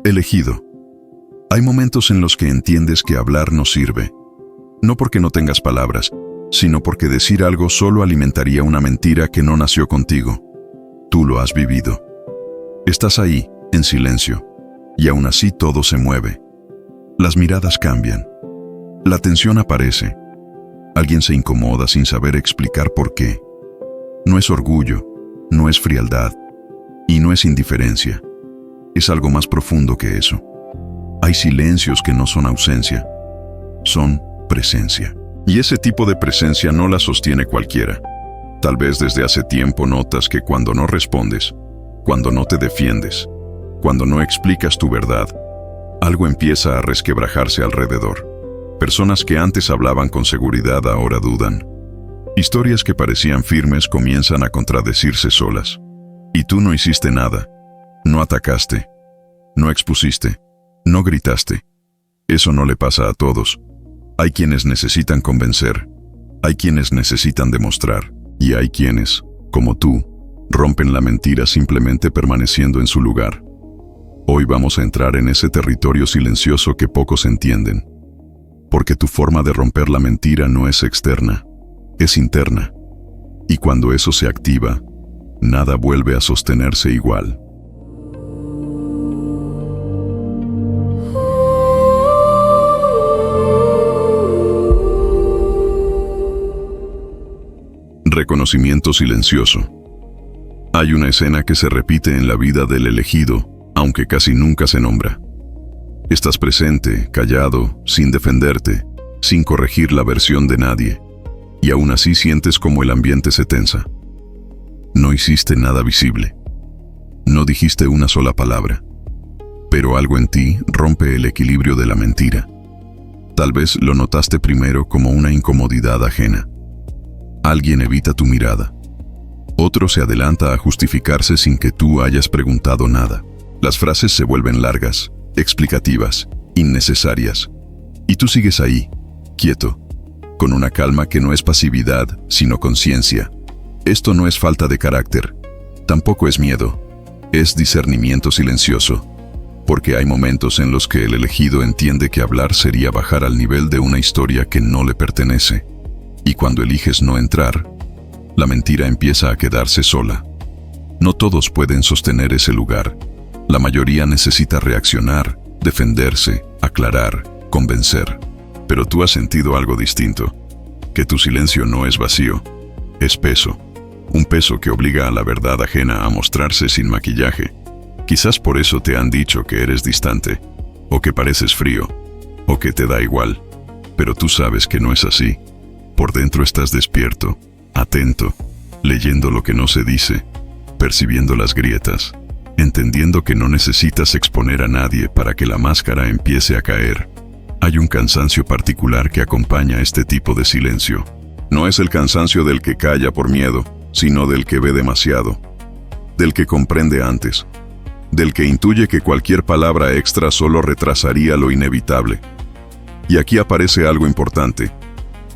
Elegido. Hay momentos en los que entiendes que hablar no sirve. No porque no tengas palabras, sino porque decir algo solo alimentaría una mentira que no nació contigo. Tú lo has vivido. Estás ahí, en silencio, y aún así todo se mueve. Las miradas cambian. La tensión aparece. Alguien se incomoda sin saber explicar por qué. No es orgullo, no es frialdad, y no es indiferencia. Es algo más profundo que eso. Hay silencios que no son ausencia, son presencia. Y ese tipo de presencia no la sostiene cualquiera. Tal vez desde hace tiempo notas que cuando no respondes, cuando no te defiendes, cuando no explicas tu verdad, algo empieza a resquebrajarse alrededor. Personas que antes hablaban con seguridad ahora dudan. Historias que parecían firmes comienzan a contradecirse solas. Y tú no hiciste nada. No atacaste. No expusiste. No gritaste. Eso no le pasa a todos. Hay quienes necesitan convencer. Hay quienes necesitan demostrar. Y hay quienes, como tú, rompen la mentira simplemente permaneciendo en su lugar. Hoy vamos a entrar en ese territorio silencioso que pocos entienden. Porque tu forma de romper la mentira no es externa, es interna. Y cuando eso se activa, nada vuelve a sostenerse igual. Reconocimiento silencioso. Hay una escena que se repite en la vida del elegido, aunque casi nunca se nombra. Estás presente, callado, sin defenderte, sin corregir la versión de nadie, y aún así sientes como el ambiente se tensa. No hiciste nada visible. No dijiste una sola palabra. Pero algo en ti rompe el equilibrio de la mentira. Tal vez lo notaste primero como una incomodidad ajena. Alguien evita tu mirada. Otro se adelanta a justificarse sin que tú hayas preguntado nada. Las frases se vuelven largas, explicativas, innecesarias. Y tú sigues ahí, quieto, con una calma que no es pasividad, sino conciencia. Esto no es falta de carácter, tampoco es miedo, es discernimiento silencioso. Porque hay momentos en los que el elegido entiende que hablar sería bajar al nivel de una historia que no le pertenece. Y cuando eliges no entrar, la mentira empieza a quedarse sola. No todos pueden sostener ese lugar. La mayoría necesita reaccionar, defenderse, aclarar, convencer. Pero tú has sentido algo distinto, que tu silencio no es vacío, es peso. Un peso que obliga a la verdad ajena a mostrarse sin maquillaje. Quizás por eso te han dicho que eres distante, o que pareces frío, o que te da igual. Pero tú sabes que no es así. Por dentro estás despierto, atento, leyendo lo que no se dice, percibiendo las grietas, entendiendo que no necesitas exponer a nadie para que la máscara empiece a caer. Hay un cansancio particular que acompaña este tipo de silencio. No es el cansancio del que calla por miedo, sino del que ve demasiado, del que comprende antes, del que intuye que cualquier palabra extra solo retrasaría lo inevitable. Y aquí aparece algo importante.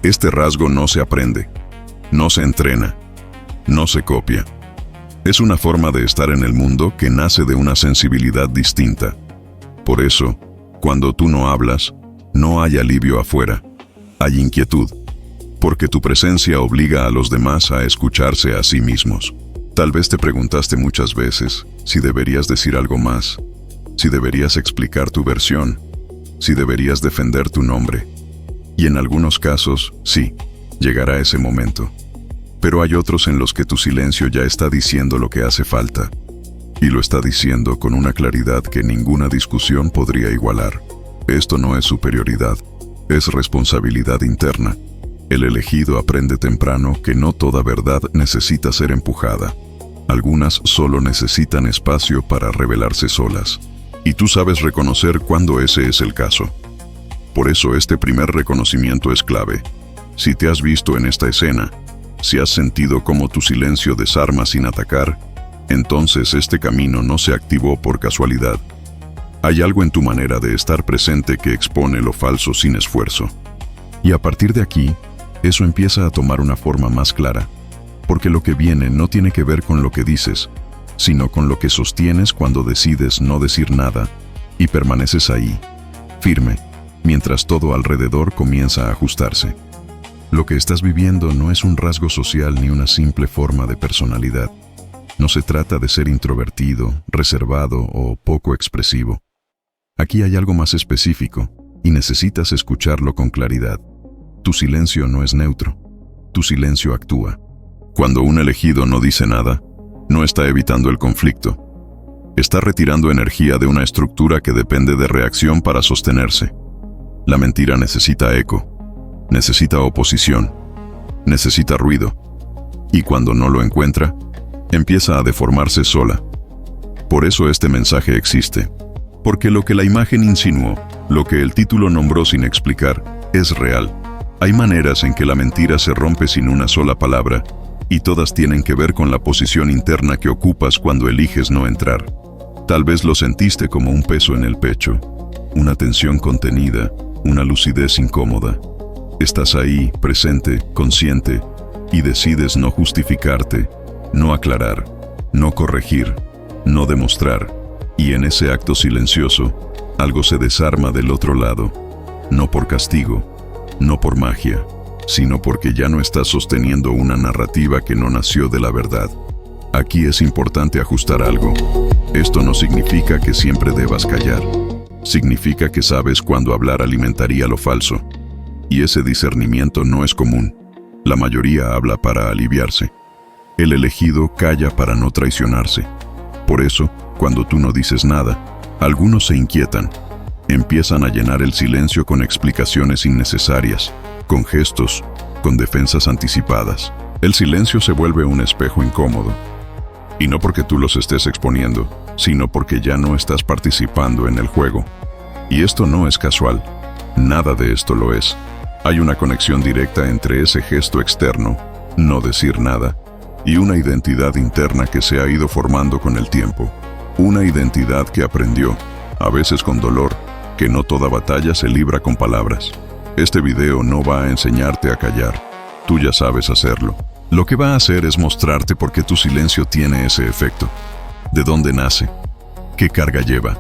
Este rasgo no se aprende, no se entrena, no se copia. Es una forma de estar en el mundo que nace de una sensibilidad distinta. Por eso, cuando tú no hablas, no hay alivio afuera, hay inquietud, porque tu presencia obliga a los demás a escucharse a sí mismos. Tal vez te preguntaste muchas veces si deberías decir algo más, si deberías explicar tu versión, si deberías defender tu nombre. Y en algunos casos, sí, llegará ese momento. Pero hay otros en los que tu silencio ya está diciendo lo que hace falta. Y lo está diciendo con una claridad que ninguna discusión podría igualar. Esto no es superioridad, es responsabilidad interna. El elegido aprende temprano que no toda verdad necesita ser empujada. Algunas solo necesitan espacio para revelarse solas. Y tú sabes reconocer cuando ese es el caso. Por eso este primer reconocimiento es clave. Si te has visto en esta escena, si has sentido cómo tu silencio desarma sin atacar, entonces este camino no se activó por casualidad. Hay algo en tu manera de estar presente que expone lo falso sin esfuerzo. Y a partir de aquí, eso empieza a tomar una forma más clara, porque lo que viene no tiene que ver con lo que dices, sino con lo que sostienes cuando decides no decir nada, y permaneces ahí, firme, mientras todo alrededor comienza a ajustarse. Lo que estás viviendo no es un rasgo social ni una simple forma de personalidad. No se trata de ser introvertido, reservado o poco expresivo. Aquí hay algo más específico y necesitas escucharlo con claridad. Tu silencio no es neutro. Tu silencio actúa. Cuando un elegido no dice nada, no está evitando el conflicto. Está retirando energía de una estructura que depende de reacción para sostenerse. La mentira necesita eco, necesita oposición, necesita ruido. Y cuando no lo encuentra, empieza a deformarse sola. Por eso este mensaje existe. Porque lo que la imagen insinuó, lo que el título nombró sin explicar, es real. Hay maneras en que la mentira se rompe sin una sola palabra, y todas tienen que ver con la posición interna que ocupas cuando eliges no entrar. Tal vez lo sentiste como un peso en el pecho, una tensión contenida, una lucidez incómoda. Estás ahí, presente, consciente, y decides no justificarte, no aclarar, no corregir, no demostrar. Y en ese acto silencioso, algo se desarma del otro lado, no por castigo, no por magia, sino porque ya no estás sosteniendo una narrativa que no nació de la verdad. Aquí es importante ajustar algo. Esto no significa que siempre debas callar. Significa que sabes cuándo hablar alimentaría lo falso. Y ese discernimiento no es común. La mayoría habla para aliviarse. El elegido calla para no traicionarse. Por eso, cuando tú no dices nada, algunos se inquietan. Empiezan a llenar el silencio con explicaciones innecesarias, con gestos, con defensas anticipadas. El silencio se vuelve un espejo incómodo. Y no porque tú los estés exponiendo, sino porque ya no estás participando en el juego. Y esto no es casual. Nada de esto lo es. Hay una conexión directa entre ese gesto externo, no decir nada, y una identidad interna que se ha ido formando con el tiempo. Una identidad que aprendió, a veces con dolor, que no toda batalla se libra con palabras. Este video no va a enseñarte a callar. Tú ya sabes hacerlo. Lo que va a hacer es mostrarte por qué tu silencio tiene ese efecto. ¿De dónde nace? ¿Qué carga lleva?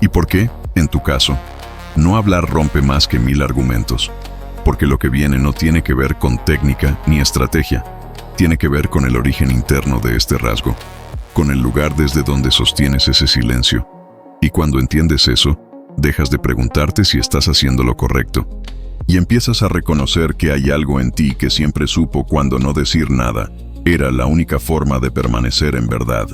¿Y por qué, en tu caso, no hablar rompe más que 1000 argumentos? Porque lo que viene no tiene que ver con técnica ni estrategia. Tiene que ver con el origen interno de este rasgo, con el lugar desde donde sostienes ese silencio. Y cuando entiendes eso, dejas de preguntarte si estás haciendo lo correcto. Y empiezas a reconocer que hay algo en ti que siempre supo cuando no decir nada era la única forma de permanecer en verdad,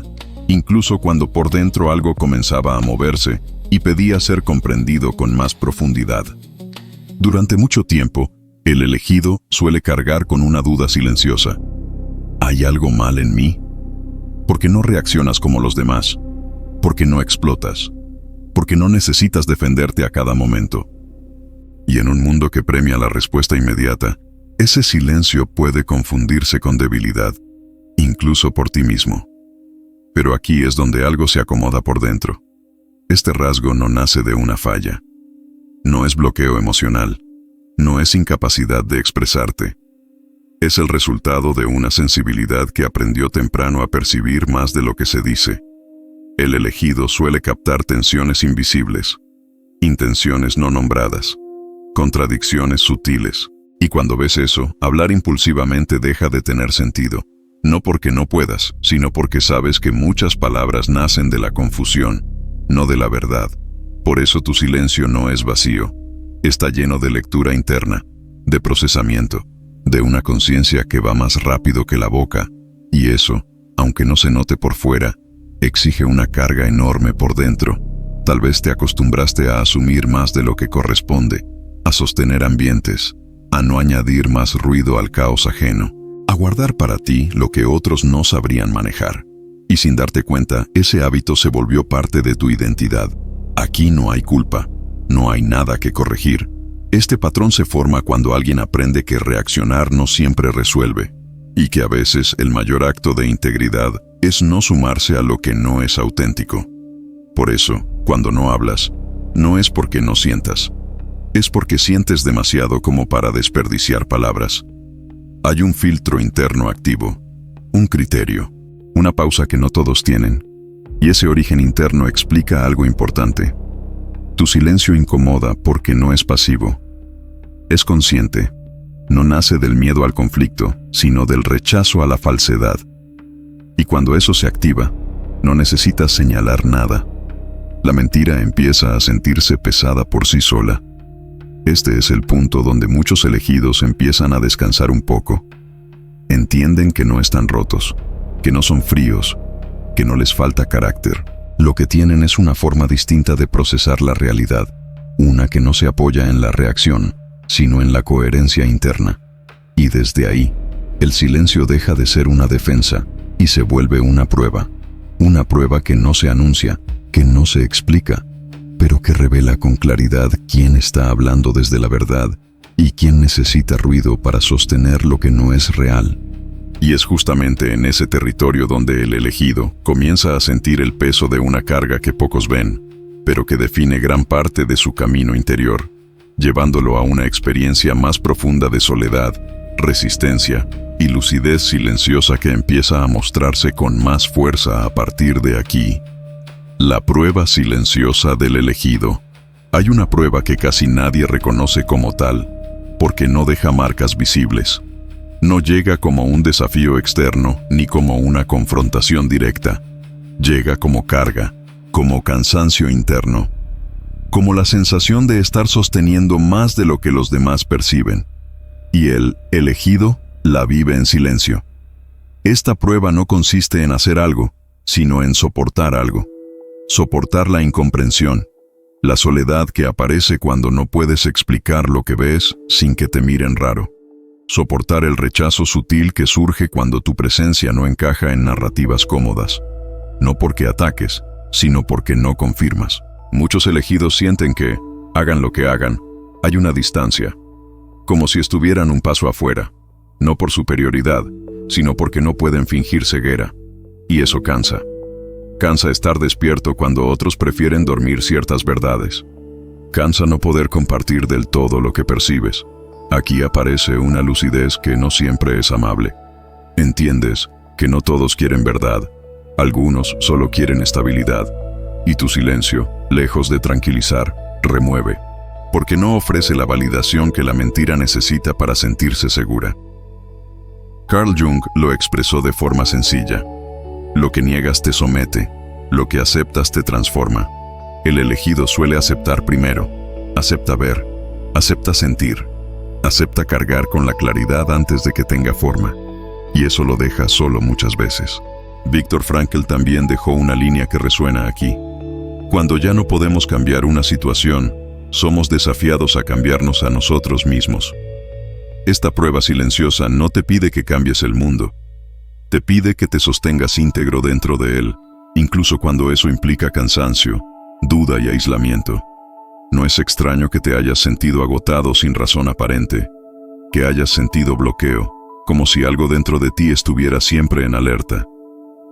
incluso cuando por dentro algo comenzaba a moverse y pedía ser comprendido con más profundidad. Durante mucho tiempo, el elegido suele cargar con una duda silenciosa. ¿Hay algo mal en mí? ¿Por qué no reaccionas como los demás? ¿Por qué no explotas? ¿Por qué no necesitas defenderte a cada momento? Y en un mundo que premia la respuesta inmediata, ese silencio puede confundirse con debilidad, incluso por ti mismo. Pero aquí es donde algo se acomoda por dentro. Este rasgo no nace de una falla. No es bloqueo emocional. No es incapacidad de expresarte. Es el resultado de una sensibilidad que aprendió temprano a percibir más de lo que se dice. El elegido suele captar tensiones invisibles, intenciones no nombradas, contradicciones sutiles. Y cuando ves eso, hablar impulsivamente deja de tener sentido. No porque no puedas, sino porque sabes que muchas palabras nacen de la confusión, no de la verdad. Por eso tu silencio no es vacío. Está lleno de lectura interna, de procesamiento, de una conciencia que va más rápido que la boca. Y eso, aunque no se note por fuera, exige una carga enorme por dentro. Tal vez te acostumbraste a asumir más de lo que corresponde, a sostener ambientes, a no añadir más ruido al caos ajeno, a guardar para ti lo que otros no sabrían manejar. Y sin darte cuenta, ese hábito se volvió parte de tu identidad. Aquí no hay culpa, no hay nada que corregir. Este patrón se forma cuando alguien aprende que reaccionar no siempre resuelve, y que a veces el mayor acto de integridad es no sumarse a lo que no es auténtico. Por eso, cuando no hablas, no es porque no sientas, es porque sientes demasiado como para desperdiciar palabras. Hay un filtro interno activo, un criterio, una pausa que no todos tienen, y ese origen interno explica algo importante. Tu silencio incomoda porque no es pasivo. Es consciente. No nace del miedo al conflicto, sino del rechazo a la falsedad. Y cuando eso se activa, no necesitas señalar nada. La mentira empieza a sentirse pesada por sí sola. Este es el punto donde muchos elegidos empiezan a descansar un poco. Entienden que no están rotos, que no son fríos, que no les falta carácter. Lo que tienen es una forma distinta de procesar la realidad, una que no se apoya en la reacción, sino en la coherencia interna. Y desde ahí, el silencio deja de ser una defensa y se vuelve una prueba que no se anuncia, que no se explica, pero que revela con claridad quién está hablando desde la verdad y quién necesita ruido para sostener lo que no es real. Y es justamente en ese territorio donde el elegido comienza a sentir el peso de una carga que pocos ven, pero que define gran parte de su camino interior, llevándolo a una experiencia más profunda de soledad, resistencia y lucidez silenciosa que empieza a mostrarse con más fuerza a partir de aquí. La prueba silenciosa del elegido. Hay una prueba que casi nadie reconoce como tal, porque no deja marcas visibles. No llega como un desafío externo ni como una confrontación directa. Llega como carga, como cansancio interno, como la sensación de estar sosteniendo más de lo que los demás perciben. Y el elegido la vive en silencio. Esta prueba no consiste en hacer algo, sino en soportar algo. Soportar la incomprensión, la soledad que aparece cuando no puedes explicar lo que ves sin que te miren raro. Soportar el rechazo sutil que surge cuando tu presencia no encaja en narrativas cómodas. No porque ataques, sino porque no confirmas. Muchos elegidos sienten que, hagan lo que hagan, hay una distancia, como si estuvieran un paso afuera, no por superioridad, sino porque no pueden fingir ceguera. Y eso cansa. Cansa estar despierto cuando otros prefieren dormir ciertas verdades. Cansa no poder compartir del todo lo que percibes. Aquí aparece una lucidez que no siempre es amable. Entiendes que no todos quieren verdad, algunos solo quieren estabilidad, y tu silencio, lejos de tranquilizar, remueve, porque no ofrece la validación que la mentira necesita para sentirse segura. Carl Jung lo expresó de forma sencilla. Lo que niegas te somete, lo que aceptas te transforma. El elegido suele aceptar primero, acepta ver, acepta sentir, acepta cargar con la claridad antes de que tenga forma, y eso lo deja solo muchas veces. Viktor Frankl también dejó una línea que resuena aquí. Cuando ya no podemos cambiar una situación, somos desafiados a cambiarnos a nosotros mismos. Esta prueba silenciosa no te pide que cambies el mundo, te pide que te sostengas íntegro dentro de él, incluso cuando eso implica cansancio, duda y aislamiento. No es extraño que te hayas sentido agotado sin razón aparente, que hayas sentido bloqueo, como si algo dentro de ti estuviera siempre en alerta,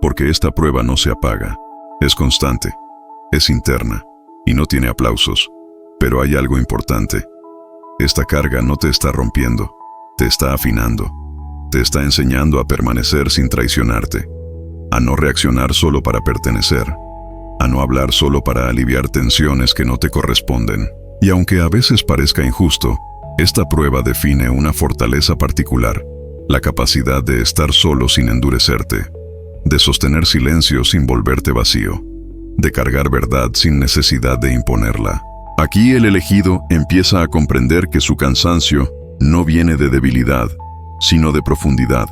porque esta prueba no se apaga, es constante, es interna, y no tiene aplausos, pero hay algo importante. Esta carga no te está rompiendo, te está afinando, te está enseñando a permanecer sin traicionarte, a no reaccionar solo para pertenecer, a no hablar solo para aliviar tensiones que no te corresponden. Y aunque a veces parezca injusto, esta prueba define una fortaleza particular, la capacidad de estar solo sin endurecerte, de sostener silencio sin volverte vacío, de cargar verdad sin necesidad de imponerla. Aquí el elegido empieza a comprender que su cansancio no viene de debilidad, sino de profundidad,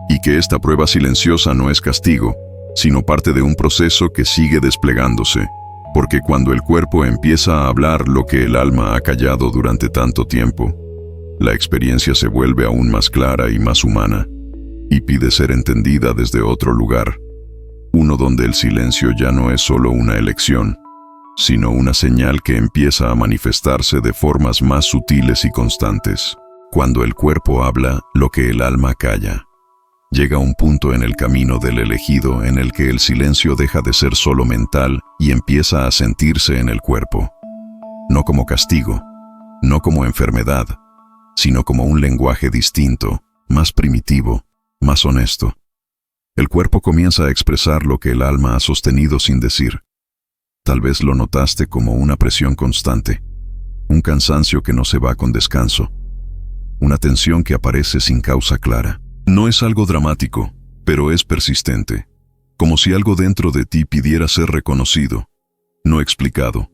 y que esta prueba silenciosa no es castigo, sino parte de un proceso que sigue desplegándose, porque cuando el cuerpo empieza a hablar lo que el alma ha callado durante tanto tiempo, la experiencia se vuelve aún más clara y más humana, y pide ser entendida desde otro lugar, uno donde el silencio ya no es solo una elección, sino una señal que empieza a manifestarse de formas más sutiles y constantes. Cuando el cuerpo habla lo que el alma calla, llega un punto en el camino del elegido en el que el silencio deja de ser solo mental y empieza a sentirse en el cuerpo. No como castigo, no como enfermedad, sino como un lenguaje distinto, más primitivo, más honesto. El cuerpo comienza a expresar lo que el alma ha sostenido sin decir. Tal vez lo notaste como una presión constante, un cansancio que no se va con descanso, una tensión que aparece sin causa clara. No es algo dramático, pero es persistente, como si algo dentro de ti pidiera ser reconocido, no explicado.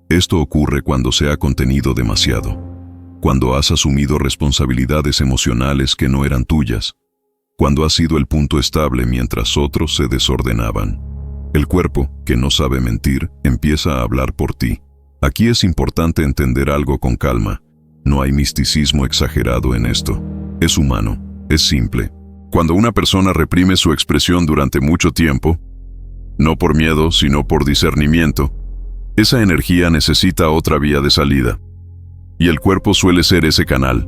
Esto ocurre cuando se ha contenido demasiado, cuando has asumido responsabilidades emocionales que no eran tuyas, cuando has sido el punto estable mientras otros se desordenaban. El cuerpo, que no sabe mentir, empieza a hablar por ti. Aquí es importante entender algo con calma. No hay misticismo exagerado en esto. Es humano, es simple. Cuando una persona reprime su expresión durante mucho tiempo, no por miedo, sino por discernimiento, esa energía necesita otra vía de salida. Y el cuerpo suele ser ese canal.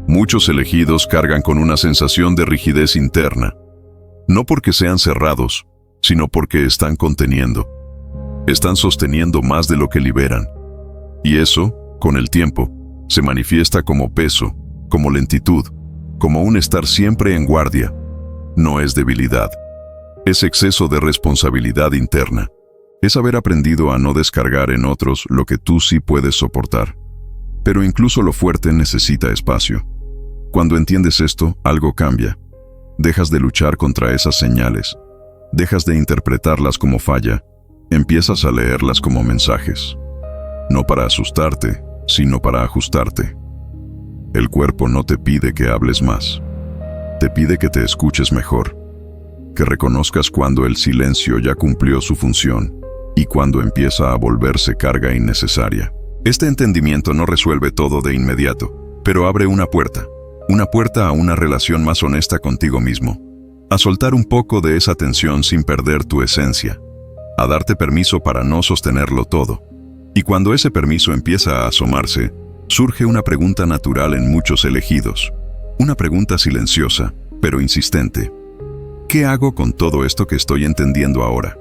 Muchos elegidos cargan con una sensación de rigidez interna, no porque sean cerrados, sino porque están conteniendo. Están sosteniendo más de lo que liberan. Y eso, con el tiempo, se manifiesta como peso, como lentitud, como un estar siempre en guardia. No es debilidad. Es exceso de responsabilidad interna. Es haber aprendido a no descargar en otros lo que tú sí puedes soportar. Pero incluso lo fuerte necesita espacio. Cuando entiendes esto, algo cambia. Dejas de luchar contra esas señales. Dejas de interpretarlas como falla. Empiezas a leerlas como mensajes. No para asustarte, sino para ajustarte. El cuerpo no te pide que hables más. Te pide que te escuches mejor. Que reconozcas cuando el silencio ya cumplió su función y cuando empieza a volverse carga innecesaria. Este entendimiento no resuelve todo de inmediato, pero abre una puerta a una relación más honesta contigo mismo, a soltar un poco de esa tensión sin perder tu esencia, a darte permiso para no sostenerlo todo. Y cuando ese permiso empieza a asomarse, surge una pregunta natural en muchos elegidos, una pregunta silenciosa, pero insistente. ¿Qué hago con todo esto que estoy entendiendo ahora?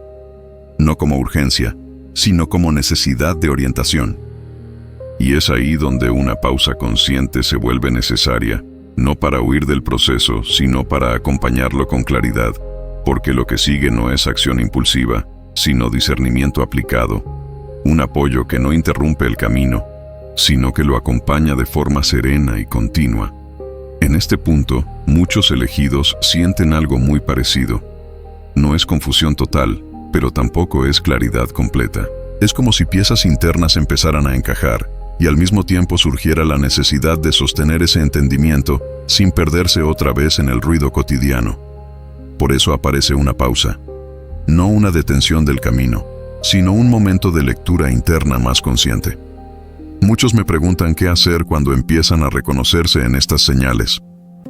No como urgencia, sino como necesidad de orientación. Y es ahí donde una pausa consciente se vuelve necesaria, no para huir del proceso, sino para acompañarlo con claridad, porque lo que sigue no es acción impulsiva, sino discernimiento aplicado, un apoyo que no interrumpe el camino, sino que lo acompaña de forma serena y continua. En este punto, muchos elegidos sienten algo muy parecido. No es confusión total, pero tampoco es claridad completa. Es como si piezas internas empezaran a encajar, y al mismo tiempo surgiera la necesidad de sostener ese entendimiento sin perderse otra vez en el ruido cotidiano. Por eso aparece una pausa, no una detención del camino, sino un momento de lectura interna más consciente. Muchos me preguntan qué hacer cuando empiezan a reconocerse en estas señales,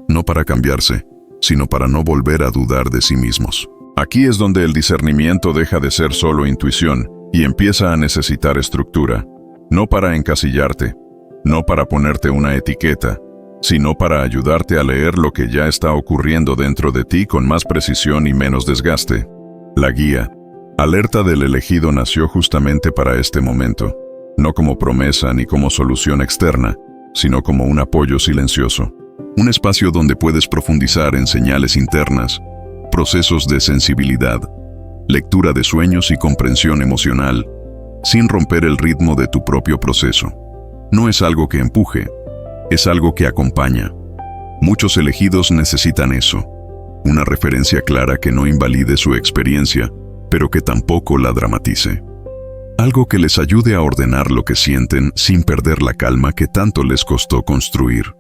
no para cambiarse, sino para no volver a dudar de sí mismos. Aquí es donde el discernimiento deja de ser solo intuición y empieza a necesitar estructura. No para encasillarte, no para ponerte una etiqueta, sino para ayudarte a leer lo que ya está ocurriendo dentro de ti con más precisión y menos desgaste. La guía, Alerta del Elegido, nació justamente para este momento, no como promesa ni como solución externa, sino como un apoyo silencioso, un espacio donde puedes profundizar en señales internas, procesos de sensibilidad, lectura de sueños y comprensión emocional, sin romper el ritmo de tu propio proceso. No es algo que empuje, es algo que acompaña. Muchos elegidos necesitan eso, una referencia clara que no invalide su experiencia, pero que tampoco la dramatice. Algo que les ayude a ordenar lo que sienten sin perder la calma que tanto les costó construir.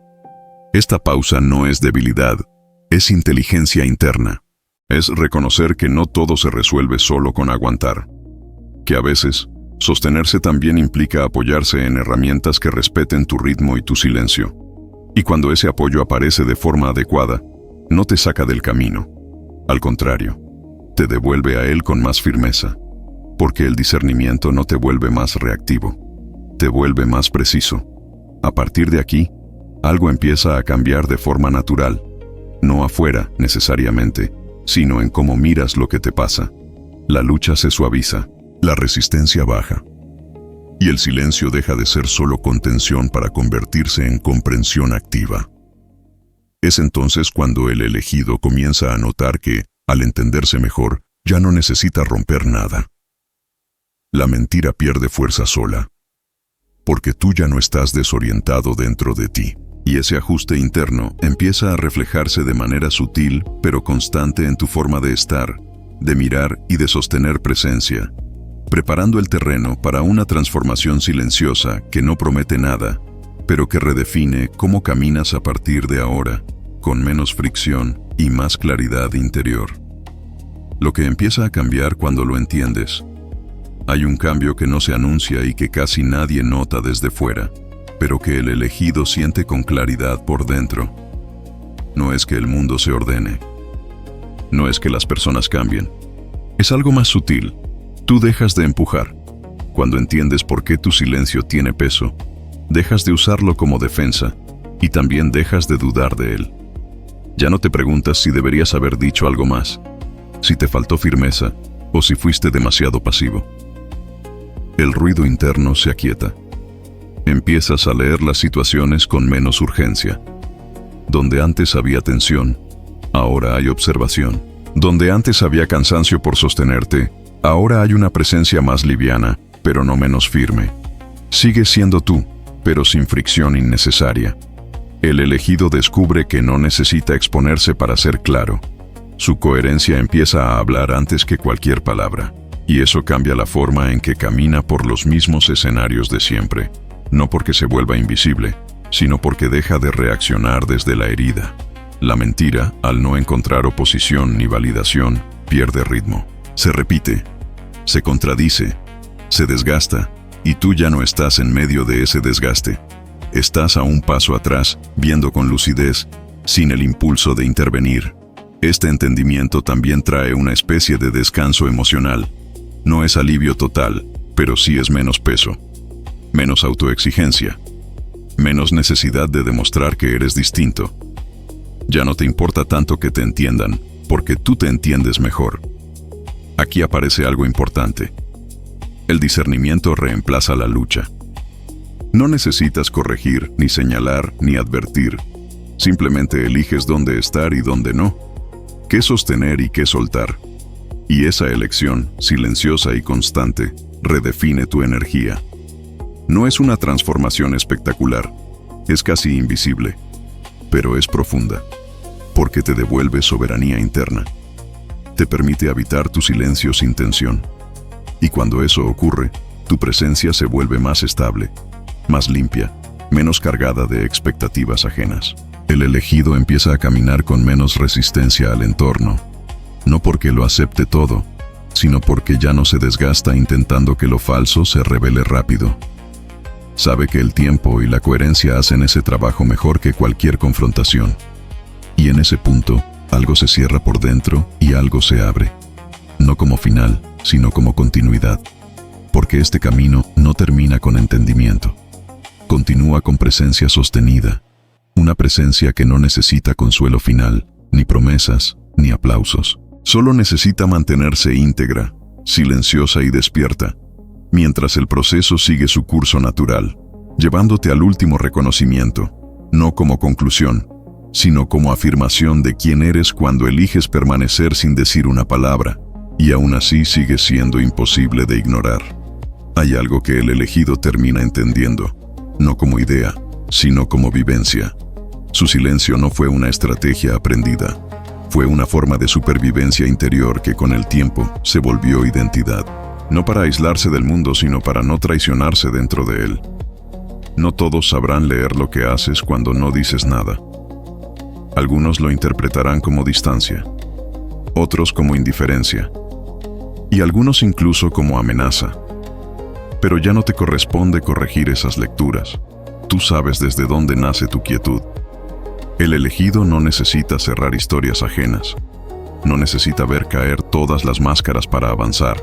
Esta pausa no es debilidad, es inteligencia interna. Es reconocer que no todo se resuelve solo con aguantar. Que a veces, sostenerse también implica apoyarse en herramientas que respeten tu ritmo y tu silencio. Y cuando ese apoyo aparece de forma adecuada, no te saca del camino. Al contrario, te devuelve a él con más firmeza. Porque el discernimiento no te vuelve más reactivo, te vuelve más preciso. A partir de aquí, algo empieza a cambiar de forma natural. No afuera, necesariamente, sino en cómo miras lo que te pasa. La lucha se suaviza. La resistencia baja, y el silencio deja de ser solo contención para convertirse en comprensión activa. Es entonces cuando el elegido comienza a notar que, al entenderse mejor, ya no necesita romper nada. la mentira pierde fuerza sola, porque tú ya no estás desorientado dentro de ti. Y ese ajuste interno empieza a reflejarse de manera sutil pero constante en tu forma de estar, de mirar y de sostener presencia, preparando el terreno para una transformación silenciosa que no promete nada, pero que redefine cómo caminas a partir de ahora, con menos fricción y más claridad interior. Lo que empieza a cambiar cuando lo entiendes. Hay un cambio que no se anuncia y que casi nadie nota desde fuera, pero que el elegido siente con claridad por dentro. No es que el mundo se ordene. No es que las personas cambien. Es algo más sutil. Tú dejas de empujar. Cuando entiendes por qué tu silencio tiene peso, dejas de usarlo como defensa y también dejas de dudar de él. Ya no te preguntas si deberías haber dicho algo más, si te faltó firmeza o si fuiste demasiado pasivo. El ruido interno se aquieta. Empiezas a leer las situaciones con menos urgencia. Donde antes había tensión, ahora hay observación. Donde antes había cansancio por sostenerte, ahora hay una presencia más liviana, pero no menos firme. Sigues siendo tú, pero sin fricción innecesaria. El elegido descubre que no necesita exponerse para ser claro. Su coherencia empieza a hablar antes que cualquier palabra, y eso cambia la forma en que camina por los mismos escenarios de siempre. No porque se vuelva invisible, sino porque deja de reaccionar desde la herida. La mentira, al no encontrar oposición ni validación, pierde ritmo. Se repite, se contradice, se desgasta, y tú ya no estás en medio de ese desgaste. Estás a un paso atrás, viendo con lucidez, sin el impulso de intervenir. Este entendimiento también trae una especie de descanso emocional. No es alivio total, pero sí es menos peso. Menos autoexigencia, menos necesidad de demostrar que eres distinto. Ya no te importa tanto que te entiendan, porque tú te entiendes mejor. Aquí aparece algo importante. El discernimiento reemplaza la lucha. No necesitas corregir, ni señalar, ni advertir. Simplemente eliges dónde estar y dónde no, qué sostener y qué soltar. Y esa elección, silenciosa y constante, redefine tu energía. No es una transformación espectacular, es casi invisible, pero es profunda, porque te devuelve soberanía interna. Te permite habitar tu silencio sin tensión. Y cuando eso ocurre, tu presencia se vuelve más estable, más limpia, menos cargada de expectativas ajenas. El elegido empieza a caminar con menos resistencia al entorno, no porque lo acepte todo, sino porque ya no se desgasta intentando que lo falso se revele rápido. Sabe que el tiempo y la coherencia hacen ese trabajo mejor que cualquier confrontación. Y en ese punto, algo se cierra por dentro y algo se abre. No como final, sino como continuidad. Porque este camino no termina con entendimiento. Continúa con presencia sostenida. Una presencia que no necesita consuelo final, ni promesas, ni aplausos. Solo necesita mantenerse íntegra, silenciosa y despierta, mientras el proceso sigue su curso natural, llevándote al último reconocimiento, no como conclusión, sino como afirmación de quién eres cuando eliges permanecer sin decir una palabra, y aún así sigue siendo imposible de ignorar. Hay algo que el elegido termina entendiendo, no como idea, sino como vivencia. Su silencio no fue una estrategia aprendida, fue una forma de supervivencia interior que con el tiempo se volvió identidad. No para aislarse del mundo, sino para no traicionarse dentro de él. No todos sabrán leer lo que haces cuando no dices nada. Algunos lo interpretarán como distancia, otros como indiferencia, y algunos incluso como amenaza. Pero ya no te corresponde corregir esas lecturas. Tú sabes desde dónde nace tu quietud. El elegido no necesita cerrar historias ajenas. No necesita ver caer todas las máscaras para avanzar.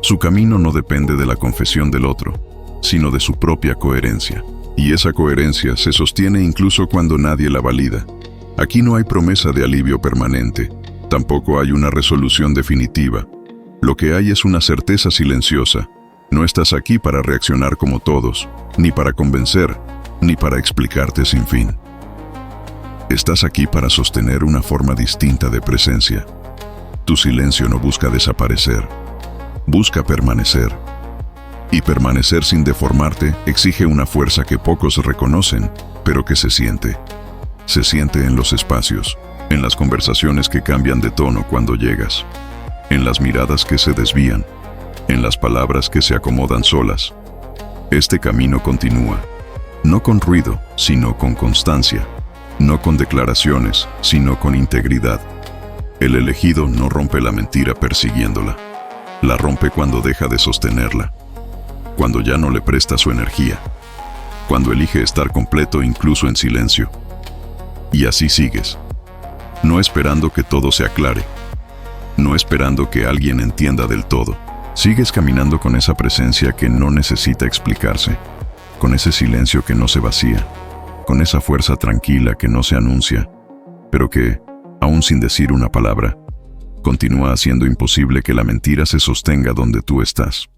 Su camino no depende de la confesión del otro, sino de su propia coherencia. Y esa coherencia se sostiene incluso cuando nadie la valida. Aquí no hay promesa de alivio permanente, tampoco hay una resolución definitiva. Lo que hay es una certeza silenciosa. No estás aquí para reaccionar como todos, ni para convencer, ni para explicarte sin fin. Estás aquí para sostener una forma distinta de presencia. Tu silencio no busca desaparecer, busca permanecer. Y permanecer sin deformarte exige una fuerza que pocos reconocen, pero que se siente. Se siente en los espacios, en las conversaciones que cambian de tono cuando llegas, en las miradas que se desvían, en las palabras que se acomodan solas. Este camino continúa, no con ruido, sino con constancia, no con declaraciones, sino con integridad. El elegido no rompe la mentira persiguiéndola, la rompe cuando deja de sostenerla, cuando ya no le presta su energía, cuando elige estar completo incluso en silencio. Y así sigues, no esperando que todo se aclare, no esperando que alguien entienda del todo. Sigues caminando con esa presencia que no necesita explicarse, con ese silencio que no se vacía, con esa fuerza tranquila que no se anuncia, pero que, aún sin decir una palabra, continúa haciendo imposible que la mentira se sostenga donde tú estás.